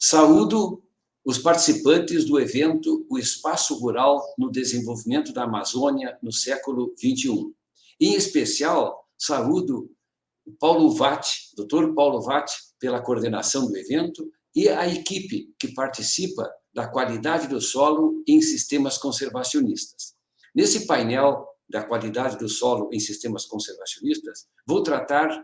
Saúdo os participantes do evento O Espaço Rural no Desenvolvimento da Amazônia no século XXI. Em especial, saúdo o Paulo Vatti, Dr. Paulo Vatti, pela coordenação do evento e a equipe que participa da qualidade do solo em sistemas conservacionistas. Nesse painel da qualidade do solo em sistemas conservacionistas, vou tratar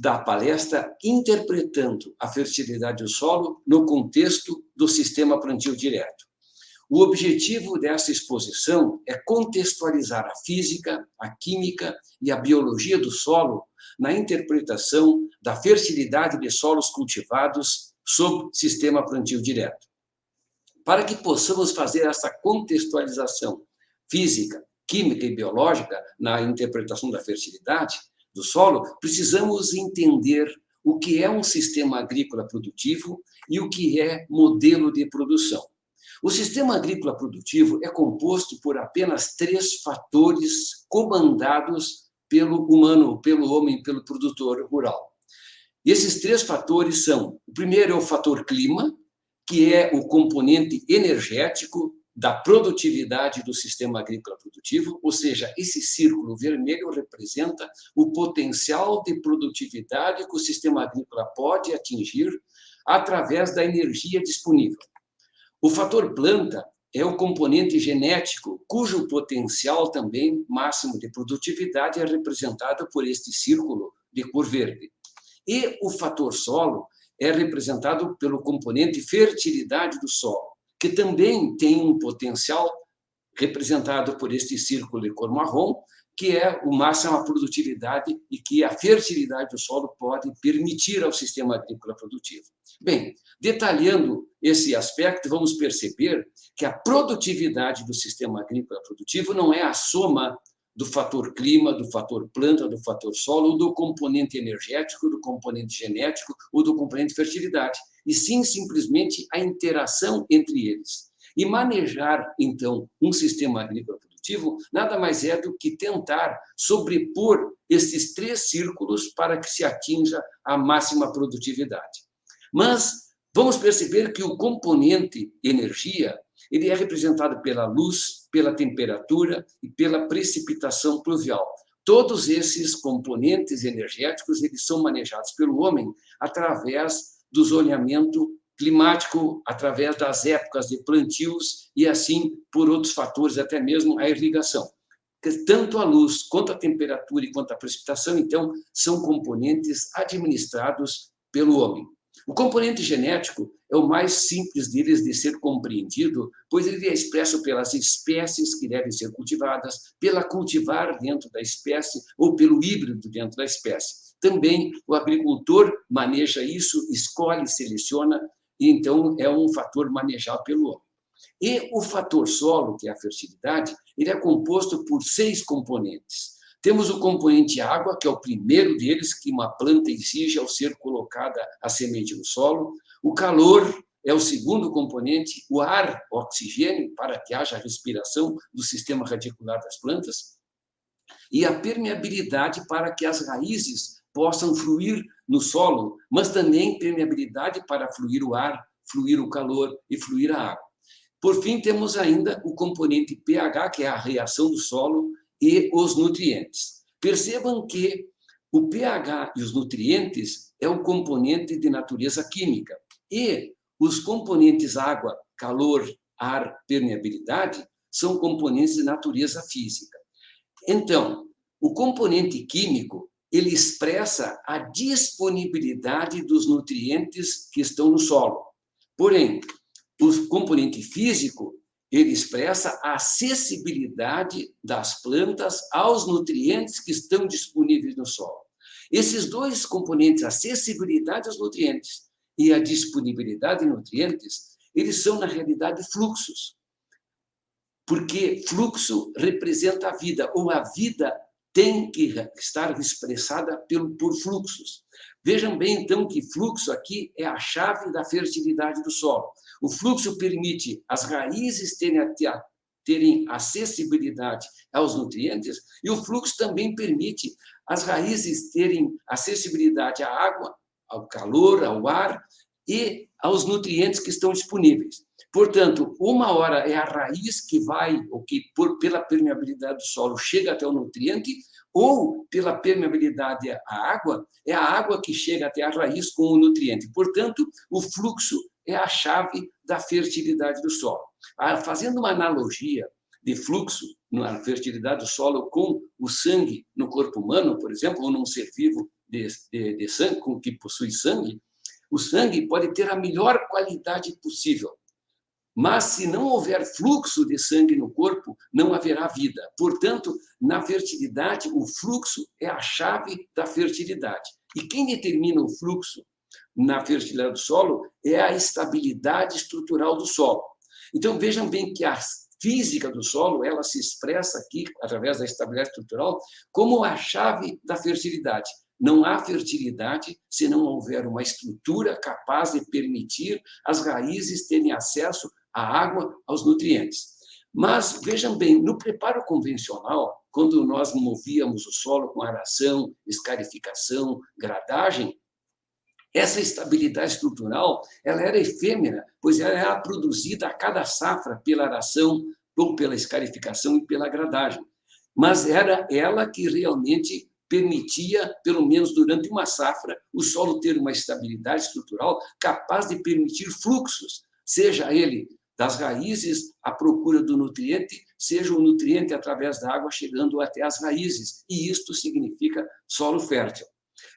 da palestra Interpretando a Fertilidade do Solo no Contexto do Sistema Plantio Direto. O objetivo dessa exposição é contextualizar a física, a química e a biologia do solo na interpretação da fertilidade de solos cultivados sob sistema plantio direto. Para que possamos fazer essa contextualização física, química e biológica na interpretação da fertilidade do solo, precisamos entender o que é um sistema agrícola produtivo e o que é modelo de produção. O sistema agrícola produtivo é composto por apenas 3 fatores comandados pelo humano, pelo homem, pelo produtor rural. E esses 3 fatores são: o primeiro é o fator clima, que é o componente energético da produtividade do sistema agrícola produtivo, ou seja, esse círculo vermelho representa o potencial de produtividade que o sistema agrícola pode atingir através da energia disponível. O fator planta é o componente genético, cujo potencial também máximo de produtividade é representado por este círculo de cor verde. E o fator solo é representado pelo componente fertilidade do solo, que também tem um potencial representado por este círculo de cor marrom, que é o máxima produtividade e que a fertilidade do solo pode permitir ao sistema agrícola produtivo. Bem, detalhando esse aspecto, vamos perceber que a produtividade do sistema agrícola produtivo não é a soma do fator clima, do fator planta, do fator solo, ou do componente energético, do componente genético ou do componente fertilidade, e sim simplesmente a interação entre eles. E manejar, então, um sistema agrícola produtivo nada mais é do que tentar sobrepor esses 3 círculos para que se atinja a máxima produtividade. Mas vamos perceber que o componente energia ele é representado pela luz, pela temperatura e pela precipitação pluvial. Todos esses componentes energéticos eles são manejados pelo homem através do zoneamento climático, através das épocas de plantios e assim por outros fatores, até mesmo a irrigação. Tanto a luz, quanto a temperatura e quanto a precipitação, então, são componentes administrados pelo homem. O componente genético é o mais simples deles de ser compreendido, pois ele é expresso pelas espécies que devem ser cultivadas, pela cultivar dentro da espécie ou pelo híbrido dentro da espécie. Também o agricultor maneja isso, escolhe, seleciona, e então é um fator manejado pelo homem. E o fator solo, que é a fertilidade, ele é composto por 6 componentes. Temos o componente água, que é o primeiro deles, que uma planta exige ao ser colocada a semente no solo. O calor é o segundo componente, o ar, o oxigênio, para que haja respiração do sistema radicular das plantas. E a permeabilidade para que as raízes possam fluir no solo, mas também permeabilidade para fluir o ar, fluir o calor e fluir a água. Por fim, temos ainda o componente pH, que é a reação do solo, e os nutrientes. Percebam que o pH e os nutrientes é o componente de natureza química e os componentes água, calor, ar, permeabilidade são componentes de natureza física. Então, o componente químico ele expressa a disponibilidade dos nutrientes que estão no solo. Porém, o componente físico ele expressa a acessibilidade das plantas aos nutrientes que estão disponíveis no solo. Esses 2 componentes, a acessibilidade aos nutrientes e a disponibilidade de nutrientes, eles são, na realidade, fluxos. Porque fluxo representa a vida, ou a vida tem que estar expressada por fluxos. Vejam bem, então, que fluxo aqui é a chave da fertilidade do solo. O fluxo permite as raízes terem acessibilidade aos nutrientes e o fluxo também permite as raízes terem acessibilidade à água, ao calor, ao ar e aos nutrientes que estão disponíveis. Portanto, uma hora é a raiz que vai, ou que pela permeabilidade do solo chega até o nutriente, ou pela permeabilidade à água, é a água que chega até a raiz com o nutriente. Portanto, o fluxo é a chave da fertilidade do solo. Fazendo uma analogia de fluxo na fertilidade do solo com o sangue no corpo humano, por exemplo, ou num ser vivo de sangue, que possui sangue, o sangue pode ter a melhor qualidade possível. Mas, se não houver fluxo de sangue no corpo, não haverá vida. Portanto, na fertilidade, o fluxo é a chave da fertilidade. E quem determina o fluxo na fertilidade do solo é a estabilidade estrutural do solo. Então, vejam bem que a física do solo, ela se expressa aqui, através da estabilidade estrutural, como a chave da fertilidade. Não há fertilidade se não houver uma estrutura capaz de permitir as raízes terem acesso à água, aos nutrientes. Mas, vejam bem, no preparo convencional, quando nós movíamos o solo com aração, escarificação, gradagem, essa estabilidade estrutural ela era efêmera, pois ela era produzida a cada safra pela aração, ou pela escarificação e pela gradagem. Mas era ela que realmente permitia, pelo menos durante uma safra, o solo ter uma estabilidade estrutural capaz de permitir fluxos, seja ele das raízes à procura do nutriente, seja o nutriente através da água chegando até as raízes. E isto significa solo fértil.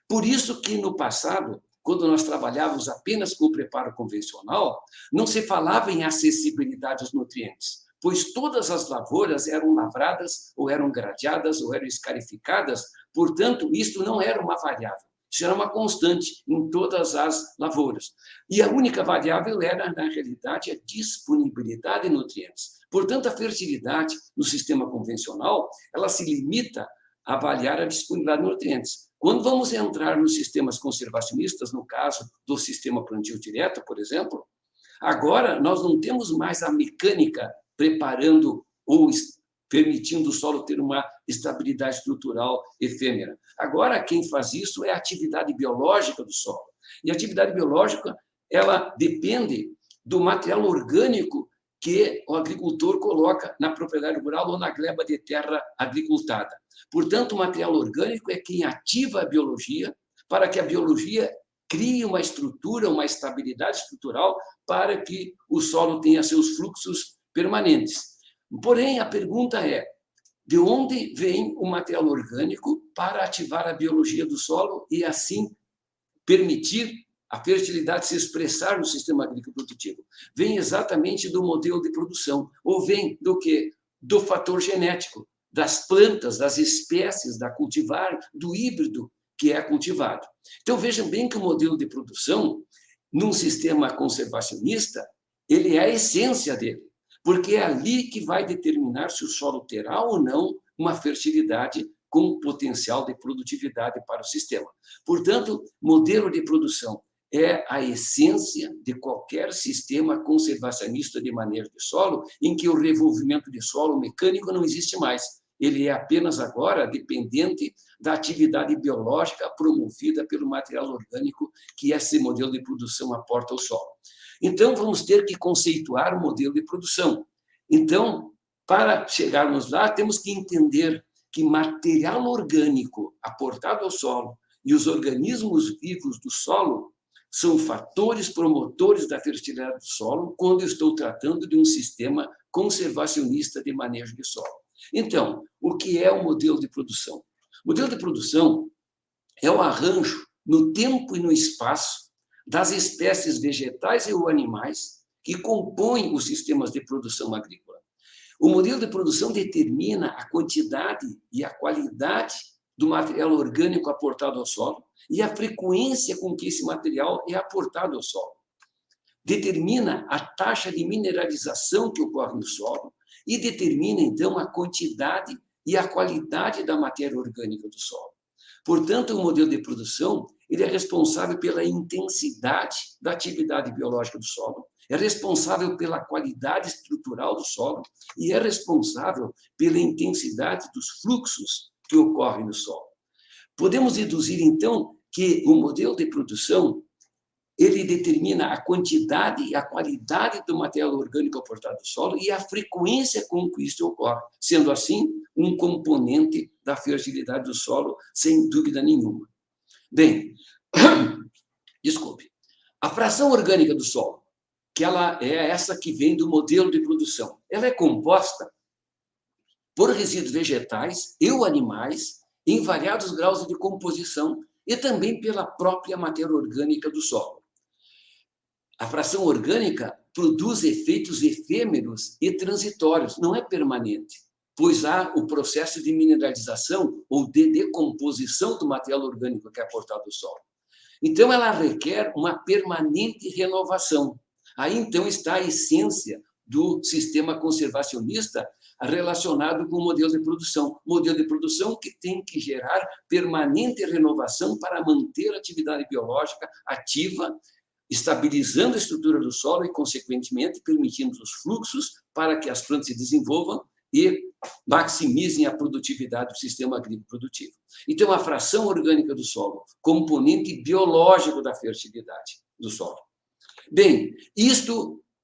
Por isso que, no passado, quando nós trabalhávamos apenas com o preparo convencional, não se falava em acessibilidade aos nutrientes, pois todas as lavouras eram lavradas, ou eram gradeadas, ou eram escarificadas, portanto, isto não era uma variável. Isso era uma constante em todas as lavouras. E a única variável era, na realidade, a disponibilidade de nutrientes. Portanto, a fertilidade no sistema convencional, ela se limita a avaliar a disponibilidade de nutrientes. Quando vamos entrar nos sistemas conservacionistas, no caso do sistema plantio direto, por exemplo, agora nós não temos mais a mecânica preparando ou permitindo o solo ter uma estabilidade estrutural efêmera. Agora, quem faz isso é a atividade biológica do solo. E a atividade biológica, ela depende do material orgânico que o agricultor coloca na propriedade rural ou na gleba de terra agricultada. Portanto, o material orgânico é quem ativa a biologia para que a biologia crie uma estrutura, uma estabilidade estrutural para que o solo tenha seus fluxos permanentes. Porém, a pergunta é, de onde vem o material orgânico para ativar a biologia do solo e, assim, permitir a fertilidade se expressar no sistema agrícola produtivo? Vem exatamente do modelo de produção, ou vem do quê? Do fator genético, das plantas, das espécies da cultivar, do híbrido que é cultivado. Então, vejam bem que o modelo de produção, num sistema conservacionista, ele é a essência dele, porque é ali que vai determinar se o solo terá ou não uma fertilidade com potencial de produtividade para o sistema. Portanto, modelo de produção é a essência de qualquer sistema conservacionista de manejo de solo, em que o revolvimento de solo mecânico não existe mais. Ele é apenas agora dependente da atividade biológica promovida pelo material orgânico que esse modelo de produção aporta ao solo. Então, vamos ter que conceituar o modelo de produção. Então, para chegarmos lá, temos que entender que material orgânico aportado ao solo e os organismos vivos do solo são fatores promotores da fertilidade do solo quando eu estou tratando de um sistema conservacionista de manejo de solo. Então, o que é o modelo de produção? O modelo de produção é o arranjo no tempo e no espaço das espécies vegetais e ou animais que compõem os sistemas de produção agrícola. O modelo de produção determina a quantidade e a qualidade do material orgânico aportado ao solo e a frequência com que esse material é aportado ao solo. Determina a taxa de mineralização que ocorre no solo e determina, então, a quantidade e a qualidade da matéria orgânica do solo. Portanto, o modelo de produção ele é responsável pela intensidade da atividade biológica do solo, é responsável pela qualidade estrutural do solo e é responsável pela intensidade dos fluxos que ocorrem no solo. Podemos deduzir, então, que o modelo de produção ele determina a quantidade e a qualidade do material orgânico aportado no solo e a frequência com que isso ocorre, sendo assim um componente da fertilidade do solo, sem dúvida nenhuma. Bem, desculpe, a fração orgânica do solo, que ela é essa que vem do modelo de produção, ela é composta por resíduos vegetais e ou animais em variados graus de decomposição e também pela própria matéria orgânica do solo. A fração orgânica produz efeitos efêmeros e transitórios, não é permanente, pois há o processo de mineralização ou de decomposição do material orgânico que é aportado ao solo. Então, ela requer uma permanente renovação. Aí, então, está a essência do sistema conservacionista relacionado com o modelo de produção. Modelo de produção que tem que gerar permanente renovação para manter a atividade biológica ativa, estabilizando a estrutura do solo e, consequentemente, permitindo os fluxos para que as plantas se desenvolvam e maximizem a produtividade do sistema agrícola produtivo. Então, a fração orgânica do solo, componente biológico da fertilidade do solo. Bem,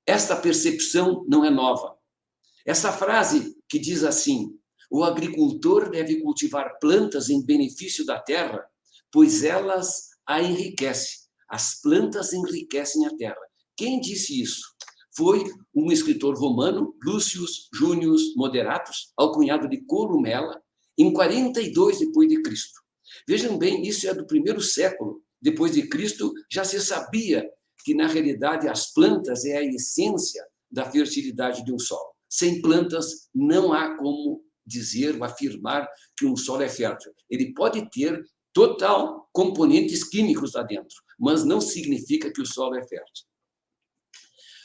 esta percepção não é nova. Essa frase que diz assim: o agricultor deve cultivar plantas em benefício da terra, pois elas a enriquecem. As plantas enriquecem a terra. Quem disse isso? Foi um escritor romano, Lucius Junius Moderatus, alcunhado de Columela, em 42 depois de Cristo. Vejam bem, isso é do primeiro século depois de Cristo, já se sabia que, na realidade, as plantas é a essência da fertilidade de um solo. Sem plantas, não há como dizer ou afirmar que um solo é fértil. Ele pode ter total componentes químicos lá dentro, mas não significa que o solo é fértil.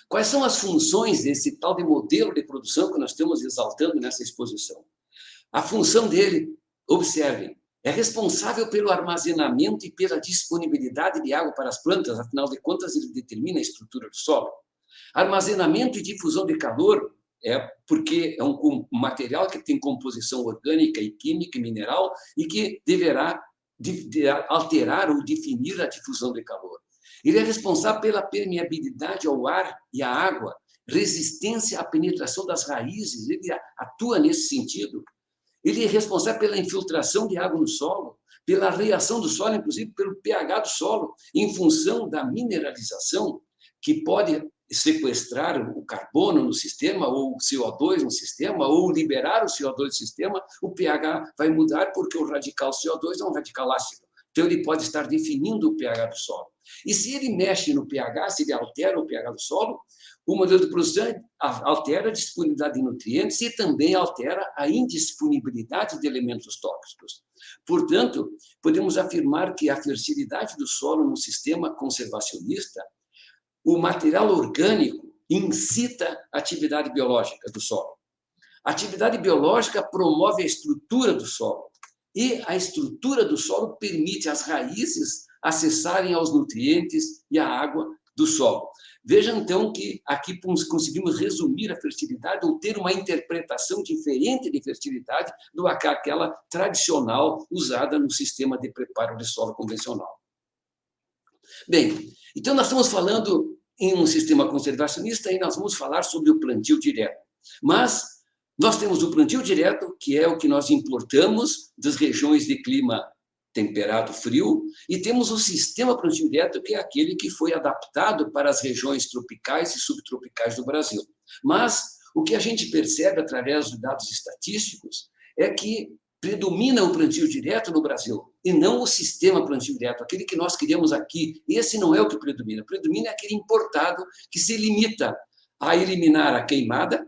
Quais são as funções desse tal de modelo de produção que nós estamos exaltando nessa exposição? A função dele, observem, é responsável pelo armazenamento e pela disponibilidade de água para as plantas, afinal de contas, ele determina a estrutura do solo. Armazenamento e difusão de calor porque é um material que tem composição orgânica e química e mineral e que deverá alterar ou definir a difusão de calor. Ele é responsável pela permeabilidade ao ar e à água, resistência à penetração das raízes, ele atua nesse sentido. Ele é responsável pela infiltração de água no solo, pela reação do solo, inclusive pelo pH do solo, em função da mineralização, que pode sequestrar o carbono no sistema, ou o CO2 no sistema, ou liberar o CO2 do sistema, o pH vai mudar porque o radical CO2 é um radical ácido. Então, ele pode estar definindo o pH do solo. E se ele mexe no pH, se ele altera o pH do solo, o modelo de produção altera a disponibilidade de nutrientes e também altera a indisponibilidade de elementos tóxicos. Portanto, podemos afirmar que a fertilidade do solo no sistema conservacionista, o material orgânico incita a atividade biológica do solo. A atividade biológica promove a estrutura do solo. E a estrutura do solo permite às raízes acessarem aos nutrientes e à água do solo. Veja, então, que aqui conseguimos resumir a fertilidade ou ter uma interpretação diferente de fertilidade do que aquela tradicional usada no sistema de preparo de solo convencional. Bem, então nós estamos falando em um sistema conservacionista e nós vamos falar sobre o plantio direto. Mas nós temos o plantio direto, que é o que nós importamos das regiões de clima temperado frio, e temos o sistema plantio direto, que é aquele que foi adaptado para as regiões tropicais e subtropicais do Brasil. Mas o que a gente percebe através de dados estatísticos é que predomina o plantio direto no Brasil, e não o sistema plantio direto, aquele que nós criamos aqui. Esse não é o que predomina. Predomina aquele importado que se limita a eliminar a queimada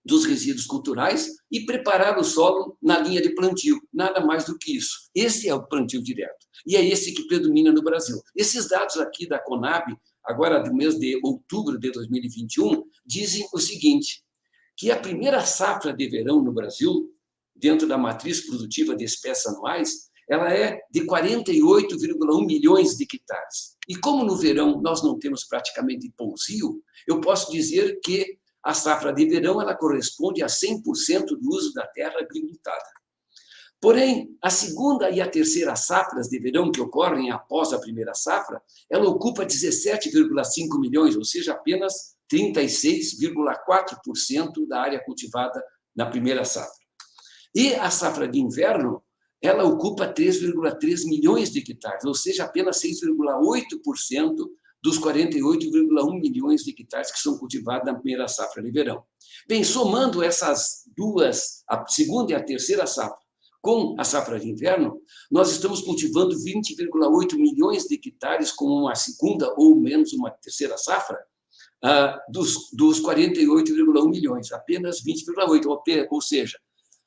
dos resíduos culturais e preparar o solo na linha de plantio, nada mais do que isso. Esse é o plantio direto, e é esse que predomina no Brasil. Esses dados aqui da Conab, agora do mês de outubro de 2021, dizem o seguinte, que a primeira safra de verão no Brasil, dentro da matriz produtiva de espécies anuais, ela é de 48,1 milhões de hectares. E como no verão nós não temos praticamente pousio, eu posso dizer que a safra de verão ela corresponde a 100% do uso da terra agricultada. Porém, a segunda e a terceira safras de verão, que ocorrem após a primeira safra, ela ocupa 17,5 milhões, ou seja, apenas 36,4% da área cultivada na primeira safra. E a safra de inverno, ela ocupa 3,3 milhões de hectares, ou seja, apenas 6,8% dos 48,1 milhões de hectares que são cultivados na primeira safra de verão. Bem, somando essas duas, a segunda e a terceira safra, com a safra de inverno, nós estamos cultivando 20,8 milhões de hectares com uma segunda ou menos uma terceira safra, dos 48,1 milhões, apenas 20,8, ou seja,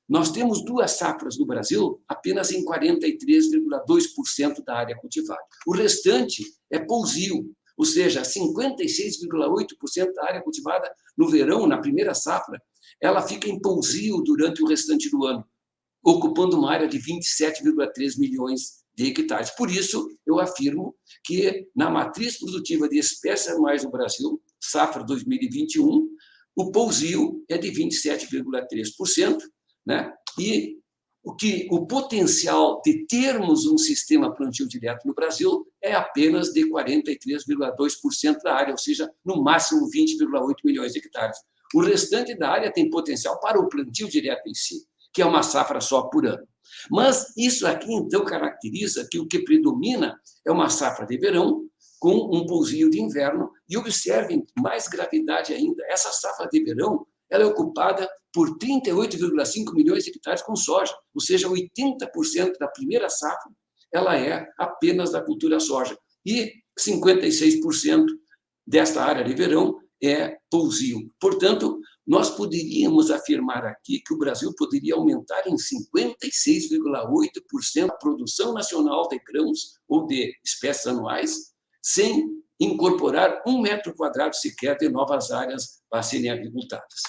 nós temos duas safras no Brasil apenas em 43,2% da área cultivada. O restante é pousio, ou seja, 56,8% da área cultivada no verão, na primeira safra, ela fica em pousio durante o restante do ano, ocupando uma área de 27,3 milhões de hectares. Por isso, eu afirmo que na matriz produtiva de espécies anuais no Brasil, safra 2021, o pousio é de 27,3%, né? E o potencial de termos um sistema plantio direto no Brasil é apenas de 43,2% da área, ou seja, no máximo 20,8 milhões de hectares. O restante da área tem potencial para o plantio direto em si, que é uma safra só por ano. Mas isso aqui, então, caracteriza que o que predomina é uma safra de verão com um pousio de inverno, e observem, mais gravidade ainda, essa safra de verão ela é ocupada por 38,5 milhões de hectares com soja, ou seja, 80% da primeira safra ela é apenas da cultura soja, e 56% desta área de verão é pousio. Portanto, nós poderíamos afirmar aqui que o Brasil poderia aumentar em 56,8% a produção nacional de grãos ou de espécies anuais, sem incorporar 1 metro quadrado sequer de novas áreas para serem agricultadas.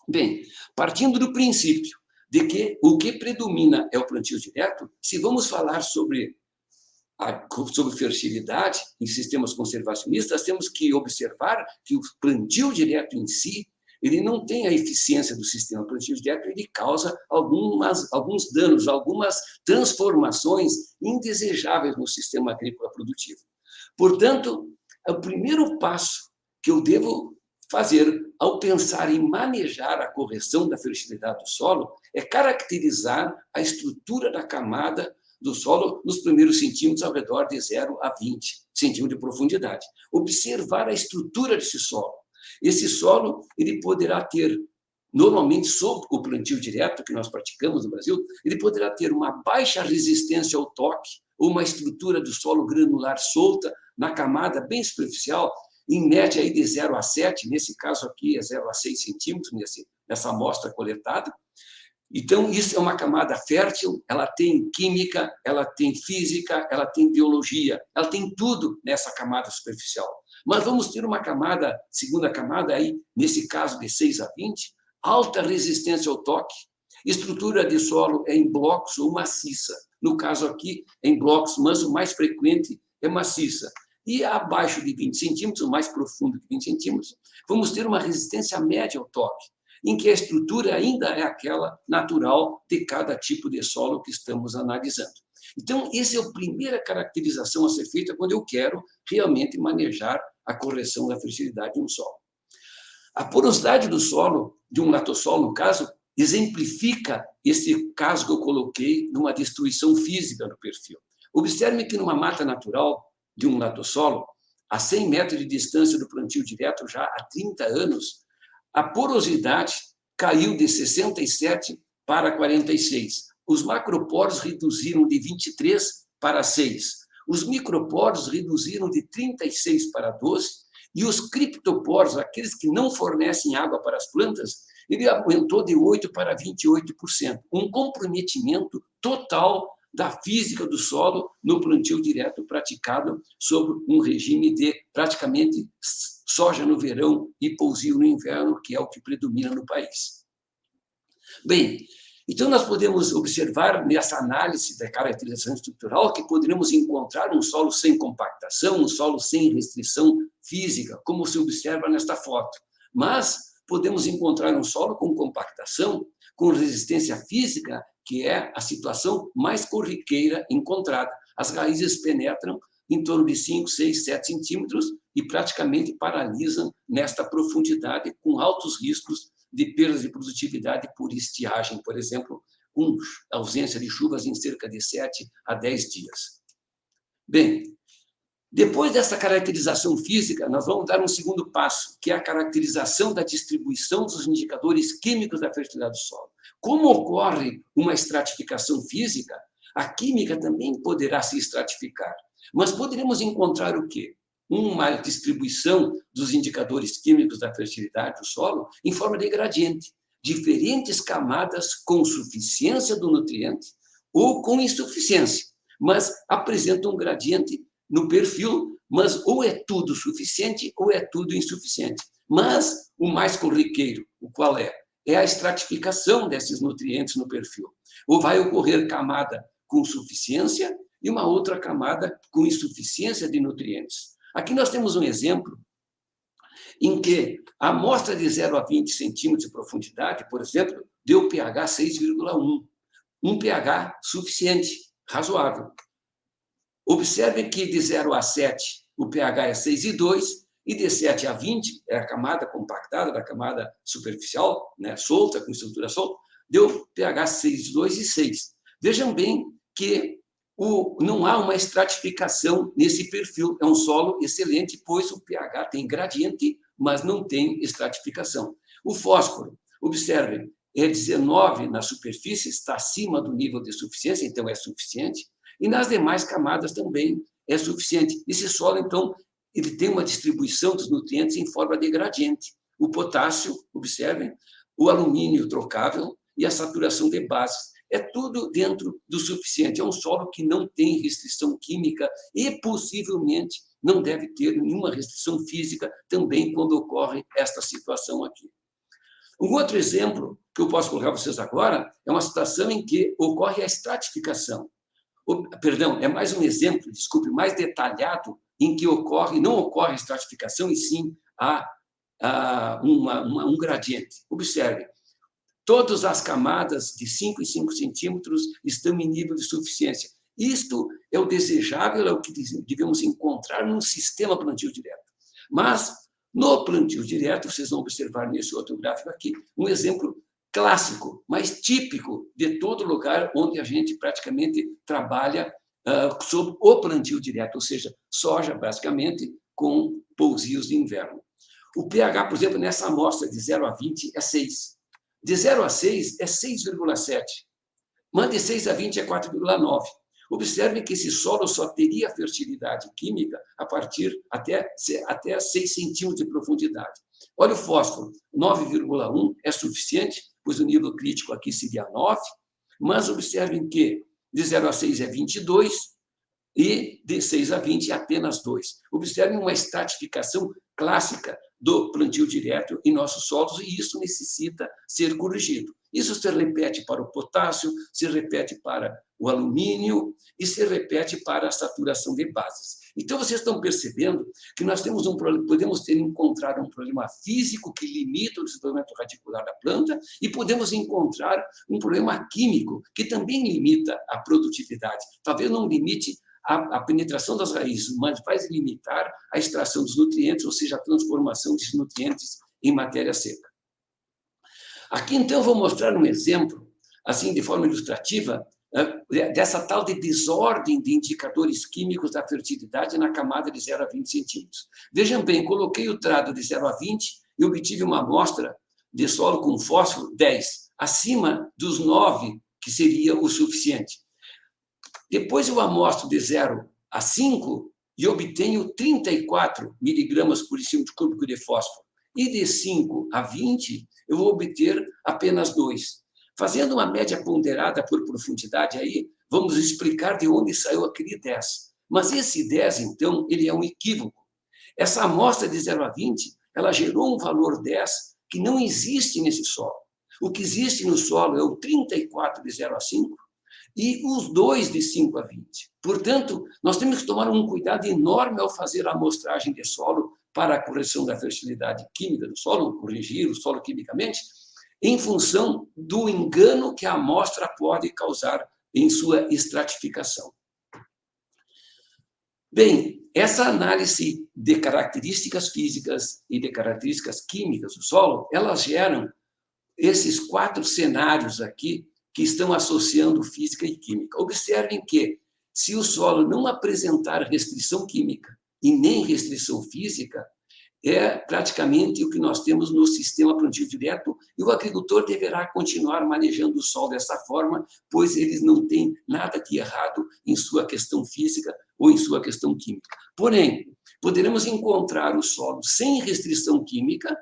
Bem, partindo do princípio de que o que predomina é o plantio direto, se vamos falar sobre fertilidade em sistemas conservacionistas, temos que observar que o plantio direto em si, ele não tem a eficiência do sistema plantio direto, ele causa alguns danos, algumas transformações indesejáveis no sistema agrícola produtivo. Portanto, o primeiro passo que eu devo fazer ao pensar em manejar a correção da fertilidade do solo é caracterizar a estrutura da camada do solo nos primeiros centímetros ao redor de 0 a 20 centímetros de profundidade. Observar a estrutura desse solo. Esse solo ele poderá ter, normalmente, sob o plantio direto que nós praticamos no Brasil, ele poderá ter uma baixa resistência ao toque, ou uma estrutura do solo granular solta na camada bem superficial, em média aí de 0 a 7, nesse caso aqui é 0 a 6 centímetros, nessa amostra coletada. Então, isso é uma camada fértil, ela tem química, ela tem física, ela tem biologia, ela tem tudo nessa camada superficial. Mas vamos ter uma camada, segunda camada, aí, nesse caso de 6 a 20, alta resistência ao toque, estrutura de solo é em blocos ou maciça. No caso aqui, é em blocos, mas o mais frequente é maciça. E abaixo de 20 centímetros, o mais profundo que 20 centímetros, vamos ter uma resistência média ao toque, em que a estrutura ainda é aquela natural de cada tipo de solo que estamos analisando. Então, essa é a primeira caracterização a ser feita quando eu quero realmente manejar a correção da fertilidade de um solo. A porosidade do solo, de um latossolo, no caso, exemplifica esse caso que eu coloquei numa destruição física no perfil. Observe que numa mata natural de um latossolo, a 100 metros de distância do plantio direto, já há 30 anos, a porosidade caiu de 67 para 46. Os macroporos reduziram de 23 para 6. Os microporos reduziram de 36 para 12. E os criptoporos, aqueles que não fornecem água para as plantas, ele aumentou de 8 para 28%. Um comprometimento total da física do solo no plantio direto praticado sob um regime de praticamente soja no verão e pousio no inverno, que é o que predomina no país. Bem, então nós podemos observar nessa análise da caracterização estrutural que poderíamos encontrar um solo sem compactação, um solo sem restrição física, como se observa nesta foto. Mas podemos encontrar um solo com compactação, com resistência física, que é a situação mais corriqueira encontrada. As raízes penetram em torno de 5, 6, 7 centímetros e praticamente paralisam nesta profundidade, com altos riscos de perdas de produtividade por estiagem, por exemplo, com ausência de chuvas em cerca de 7 a 10 dias. Bem, depois dessa caracterização física, nós vamos dar um segundo passo, que é a caracterização da distribuição dos indicadores químicos da fertilidade do solo. Como ocorre uma estratificação física, a química também poderá se estratificar. Mas poderemos encontrar o quê? Uma distribuição dos indicadores químicos da fertilidade do solo em forma de gradiente, diferentes camadas com suficiência do nutriente ou com insuficiência, mas apresentam um gradiente no perfil, mas ou é tudo suficiente ou é tudo insuficiente. Mas o mais corriqueiro, o qual é? É a estratificação desses nutrientes no perfil. Ou vai ocorrer camada com suficiência e uma outra camada com insuficiência de nutrientes. Aqui nós temos um exemplo em que a amostra de 0 a 20 centímetros de profundidade, por exemplo, deu pH 6,1, um pH suficiente, razoável. Observe que de 0 a 7 o pH é 6,2 e de 7 a 20 é a camada compactada da camada superficial, né, solta, com estrutura solta, deu pH 6,2 e 6. Vejam bem que não há uma estratificação nesse perfil. É um solo excelente, pois o pH tem gradiente, mas não tem estratificação. O fósforo, observem, é 19 na superfície, está acima do nível de suficiência, então é suficiente, e nas demais camadas também é suficiente. Esse solo, então, ele tem uma distribuição dos nutrientes em forma de gradiente. O potássio, observem, o alumínio trocável e a saturação de bases. É tudo dentro do suficiente. É um solo que não tem restrição química e, possivelmente, não deve ter nenhuma restrição física também quando ocorre esta situação aqui. Um outro exemplo que eu posso colocar para vocês agora é uma situação em que ocorre a estratificação. Perdão, é mais um exemplo, desculpe, mais detalhado, em que não ocorre a estratificação, e sim um gradiente. Observe, todas as camadas de 5 em 5 centímetros estão em nível de suficiência. Isto é o desejável, é o que devemos encontrar num sistema plantio direto. Mas, no plantio direto, vocês vão observar nesse outro gráfico aqui, um exemplo clássico, mas típico de todo lugar onde a gente praticamente trabalha sobre o plantio direto, ou seja, soja, basicamente, com pousios de inverno. O pH, por exemplo, nessa amostra de 0 a 20 é 6. De 0 a 6 é 6,7. Mas de 6 a 20 é 4,9. Observe que esse solo só teria fertilidade química a partir até 6 centímetros de profundidade. Olha o fósforo, 9,1 é suficiente, pois o nível crítico aqui seria 9, mas observem que de 0 a 6 é 22 e de 6 a 20 é apenas 2. Observem uma estratificação clássica do plantio direto em nossos solos, e isso necessita ser corrigido. Isso se repete para o potássio, se repete para o alumínio e se repete para a saturação de bases. Então, vocês estão percebendo que nós temos podemos ter encontrado um problema físico que limita o desenvolvimento radicular da planta e podemos encontrar um problema químico que também limita a produtividade. Talvez não limite a penetração das raízes, mas vai limitar a extração dos nutrientes, ou seja, a transformação desses nutrientes em matéria seca. Aqui, então, eu vou mostrar um exemplo, assim, de forma ilustrativa, dessa tal de desordem de indicadores químicos da fertilidade na camada de 0 a 20 centímetros. Vejam bem, coloquei o trado de 0 a 20 e obtive uma amostra de solo com fósforo 10, acima dos 9, que seria o suficiente. Depois eu amostro de 0 a 5 e obtenho 34 miligramas por decímetro cúbico de fósforo. E de 5 a 20, eu vou obter apenas 2. Fazendo uma média ponderada por profundidade aí, vamos explicar de onde saiu aquele 10. Mas esse 10, então, ele é um equívoco. Essa amostra de 0 a 20, ela gerou um valor 10 que não existe nesse solo. O que existe no solo é o 34 de 0 a 5 e os 2 de 5 a 20. Portanto, nós temos que tomar um cuidado enorme ao fazer a amostragem de solo para a correção da fertilidade química do solo, corrigir o solo quimicamente, em função do engano que a amostra pode causar em sua estratificação. Bem, essa análise de características físicas e de características químicas do solo, elas geram esses 4 cenários aqui que estão associando física e química. Observem que, se o solo não apresentar restrição química e nem restrição física, é praticamente o que nós temos no sistema plantio direto, e o agricultor deverá continuar manejando o solo dessa forma, pois eles não têm nada de errado em sua questão física ou em sua questão química. Porém, poderemos encontrar o solo sem restrição química,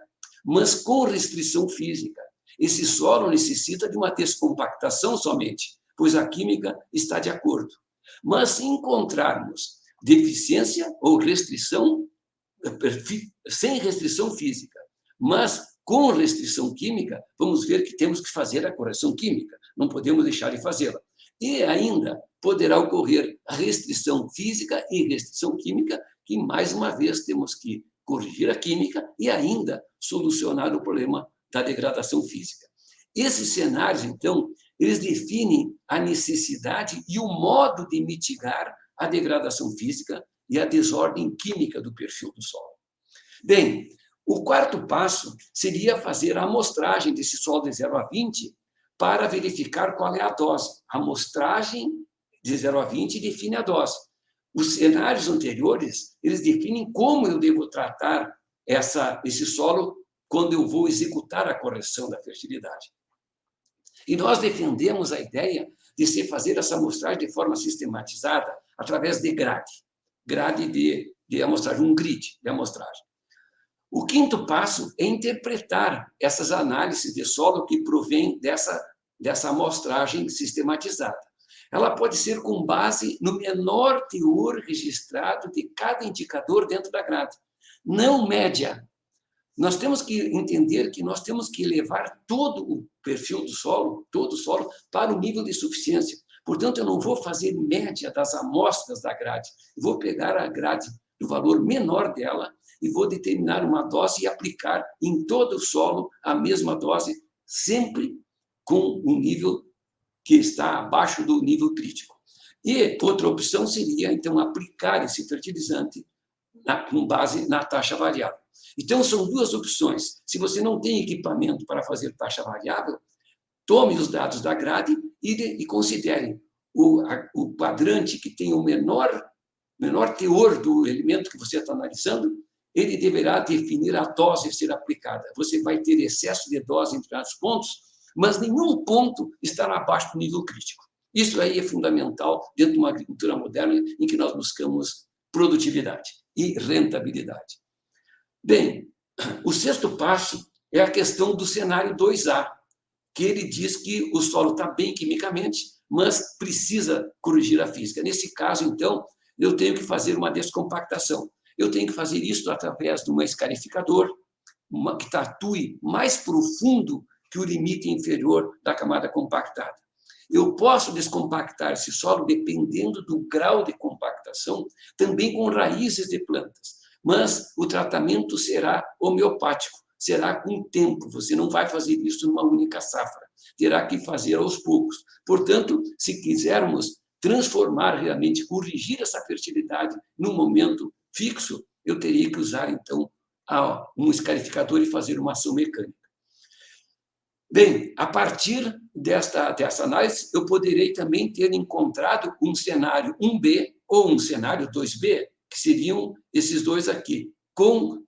mas com restrição física. Esse solo necessita de uma descompactação somente, pois a química está de acordo. Mas se encontrarmos deficiência ou restrição, sem restrição física, mas com restrição química, vamos ver que temos que fazer a correção química, não podemos deixar de fazê-la. E ainda poderá ocorrer a restrição física e restrição química, que mais uma vez temos que corrigir a química e ainda solucionar o problema da degradação física. Esses cenários, então, eles definem a necessidade e o modo de mitigar a degradação física e a desordem química do perfil do solo. Bem, o 4º passo seria fazer a amostragem desse solo de 0 a 20 para verificar qual é a dose. A amostragem de 0 a 20 define a dose. Os cenários anteriores, eles definem como eu devo tratar esse solo quando eu vou executar a correção da fertilidade. E nós defendemos a ideia de se fazer essa amostragem de forma sistematizada através de grade de amostragem, um grid de amostragem. O 5º passo é interpretar essas análises de solo que provém dessa amostragem sistematizada. Ela pode ser com base no menor teor registrado de cada indicador dentro da grade, não média. Nós temos que entender que nós temos que levar todo o perfil do solo, todo o solo, para o nível de suficiência. Portanto, eu não vou fazer média das amostras da grade. Eu vou pegar a grade do valor menor dela e vou determinar uma dose e aplicar em todo o solo a mesma dose, sempre com um nível que está abaixo do nível crítico. E outra opção seria, então, aplicar esse fertilizante com base na taxa variável. Então, são 2 opções. Se você não tem equipamento para fazer taxa variável, tome os dados da grade e considere o quadrante que tem o menor teor do elemento que você está analisando, ele deverá definir a dose a ser aplicada. Você vai ter excesso de dose em determinados pontos, mas nenhum ponto estará abaixo do nível crítico. Isso aí é fundamental dentro de uma agricultura moderna em que nós buscamos produtividade e rentabilidade. Bem, o 6º passo é a questão do cenário 2A, que ele diz que o solo está bem quimicamente, mas precisa corrigir a física. Nesse caso, então, eu tenho que fazer uma descompactação. Eu tenho que fazer isso através de um escarificador, que atue mais profundo que o limite inferior da camada compactada. Eu posso descompactar esse solo dependendo do grau de compactação, também com raízes de plantas, mas o tratamento será homeopático, será com o tempo, você não vai fazer isso numa única safra, terá que fazer aos poucos. Portanto, se quisermos transformar realmente, corrigir essa fertilidade num momento fixo, eu teria que usar, então, um escarificador e fazer uma ação mecânica. Bem, a partir dessa análise, eu poderei também ter encontrado um cenário 1B ou um cenário 2B, que seriam esses dois aqui, com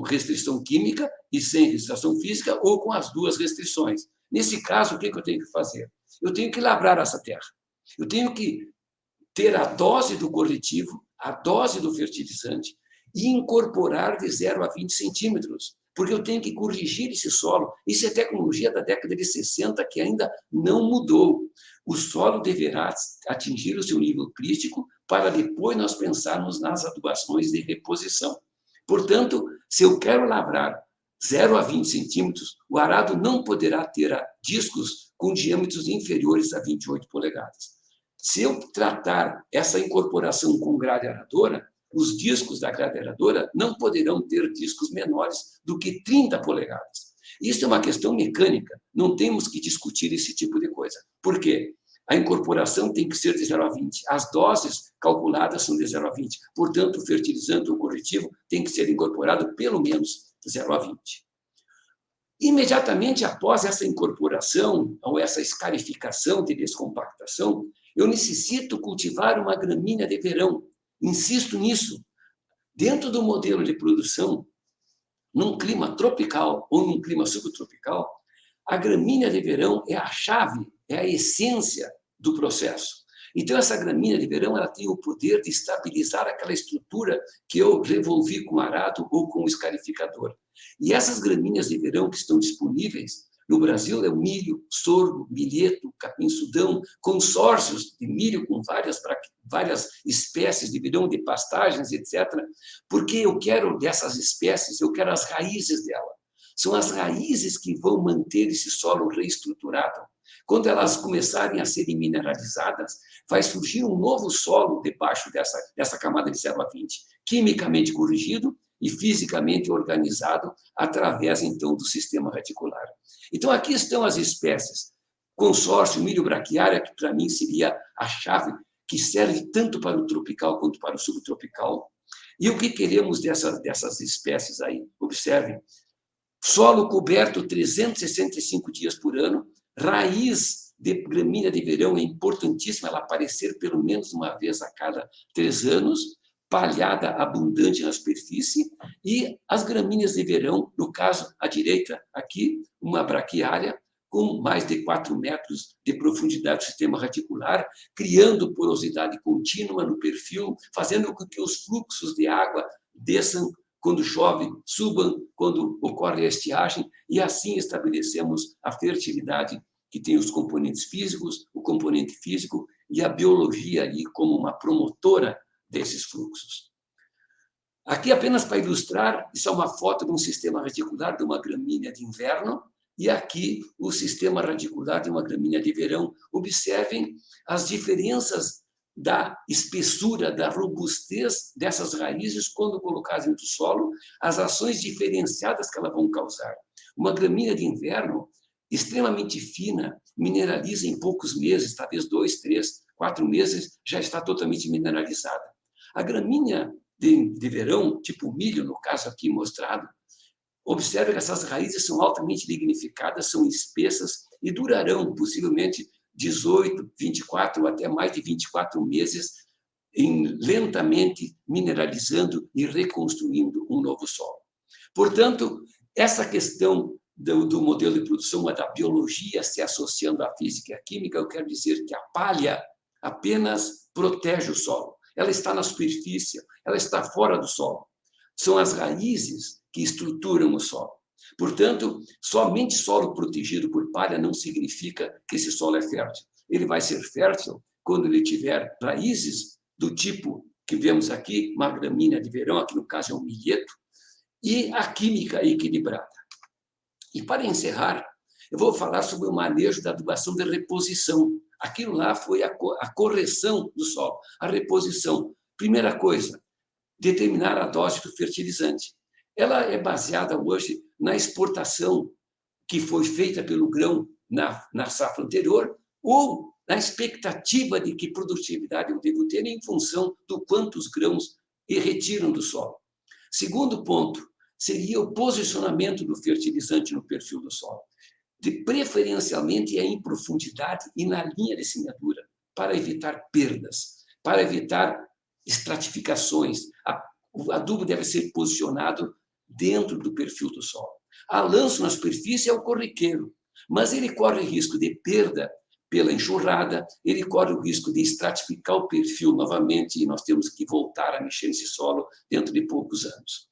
restrição química e sem restrição física, ou com as 2 restrições. Nesse caso, o que eu tenho que fazer? Eu tenho que labrar essa terra. Eu tenho que ter a dose do corretivo, a dose do fertilizante e incorporar de 0 a 20 centímetros, porque eu tenho que corrigir esse solo. Isso é tecnologia da década de 60 que ainda não mudou. O solo deverá atingir o seu nível crítico para depois nós pensarmos nas adubações de reposição. Portanto, se eu quero labrar 0 a 20 centímetros, o arado não poderá ter discos com diâmetros inferiores a 28 polegadas. Se eu tratar essa incorporação com grade aradora, os discos da grade aradora não poderão ter discos menores do que 30 polegadas. Isso é uma questão mecânica, não temos que discutir esse tipo de coisa. Por quê? A incorporação tem que ser de 0 a 20. As doses calculadas são de 0 a 20. Portanto, o fertilizante ou corretivo tem que ser incorporado pelo menos de 0 a 20. Imediatamente após essa incorporação, ou essa escarificação de descompactação, eu necessito cultivar uma gramínea de verão. Insisto nisso. Dentro do modelo de produção, num clima tropical ou num clima subtropical, a gramínea de verão é a chave, é a essência do processo. Então, essa gramínea de verão ela tem o poder de estabilizar aquela estrutura que eu revolvi com arado ou com escarificador. E essas gramíneas de verão que estão disponíveis no Brasil é o milho, sorgo, milheto, capim-sudão, consórcios de milho com várias espécies de verão, de pastagens, etc. Porque eu quero dessas espécies, eu quero as raízes dela. São as raízes que vão manter esse solo reestruturado. Quando elas começarem a serem mineralizadas, vai surgir um novo solo debaixo dessa camada de 0 a 20, quimicamente corrigido e fisicamente organizado através, então, do sistema reticular. Então, aqui estão as espécies. Consórcio, milho braquiária, que para mim seria a chave, que serve tanto para o tropical quanto para o subtropical. E o que queremos dessas espécies aí? Observem. Solo coberto 365 dias por ano, raiz de gramínea de verão é importantíssima, ela aparecer pelo menos uma vez a cada 3 anos, palhada abundante na superfície, e as gramíneas de verão, no caso, à direita, aqui, uma braquiária, com mais de 4 metros de profundidade do sistema reticular, criando porosidade contínua no perfil, fazendo com que os fluxos de água desçam quando chove, subam quando ocorre a estiagem, e assim estabelecemos a fertilidade que tem os componentes físicos, o componente físico e a biologia ali como uma promotora desses fluxos. Aqui, apenas para ilustrar, isso é uma foto de um sistema radicular de uma gramínea de inverno, e aqui o sistema radicular de uma gramínea de verão. Observem as diferenças da espessura, da robustez dessas raízes quando colocadas dentro do solo, as ações diferenciadas que elas vão causar. Uma gramínea de inverno extremamente fina, mineraliza em poucos meses, talvez 2, 3, 4 meses, já está totalmente mineralizada. A gramínea de verão, tipo milho, no caso aqui mostrado, observe que essas raízes são altamente lignificadas, são espessas e durarão possivelmente 18, 24 ou até mais de 24 meses lentamente mineralizando e reconstruindo um novo solo. Portanto, essa questão do modelo de produção, da biologia se associando à física e à química, eu quero dizer que a palha apenas protege o solo. Ela está na superfície, ela está fora do solo. São as raízes que estruturam o solo. Portanto, somente solo protegido por palha não significa que esse solo é fértil. Ele vai ser fértil quando ele tiver raízes do tipo que vemos aqui, uma gramínea de verão, aqui no caso é um milheto, e a química equilibrada. E para encerrar, eu vou falar sobre o manejo da adubação de reposição. Aquilo lá foi a correção do solo, a reposição. Primeira coisa, determinar a dose do fertilizante. Ela é baseada hoje na exportação que foi feita pelo grão na safra anterior ou na expectativa de que produtividade eu devo ter em função do quantos grãos retiram do solo. Segundo ponto, seria o posicionamento do fertilizante no perfil do solo. Preferencialmente é em profundidade e na linha de semeadura, para evitar perdas, para evitar estratificações. O adubo deve ser posicionado dentro do perfil do solo. A lanço na superfície é o corriqueiro, mas ele corre risco de perda pela enxurrada, ele corre o risco de estratificar o perfil novamente, e nós temos que voltar a mexer nesse solo dentro de poucos anos.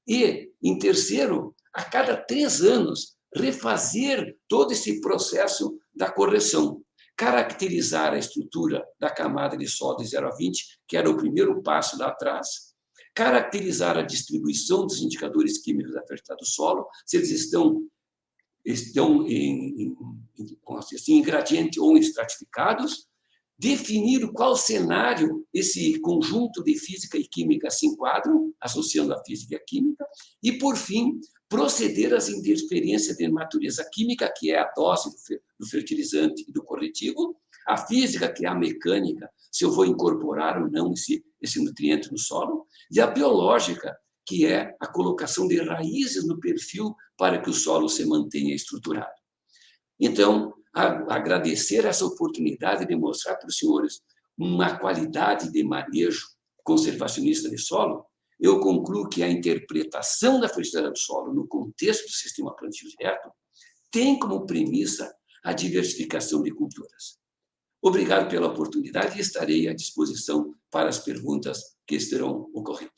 E, em terceiro, a cada 3 anos, refazer todo esse processo da correção, caracterizar a estrutura da camada de solo de 0 a 20, que era o primeiro passo lá atrás, caracterizar a distribuição dos indicadores químicos da fertilidade do solo, se eles estão em gradiente ou estratificados, definir qual cenário esse conjunto de física e química se enquadram, associando a física e a química, e, por fim, proceder às interferências de natureza química, que é a dose do fertilizante e do corretivo, a física, que é a mecânica, se eu vou incorporar ou não esse nutriente no solo, e a biológica, que é a colocação de raízes no perfil para que o solo se mantenha estruturado. Então, agradecer essa oportunidade de mostrar para os senhores uma qualidade de manejo conservacionista de solo, eu concluo que a interpretação da fertilidade do solo no contexto do sistema plantio direto tem como premissa a diversificação de culturas. Obrigado pela oportunidade e estarei à disposição para as perguntas que estarão ocorrendo.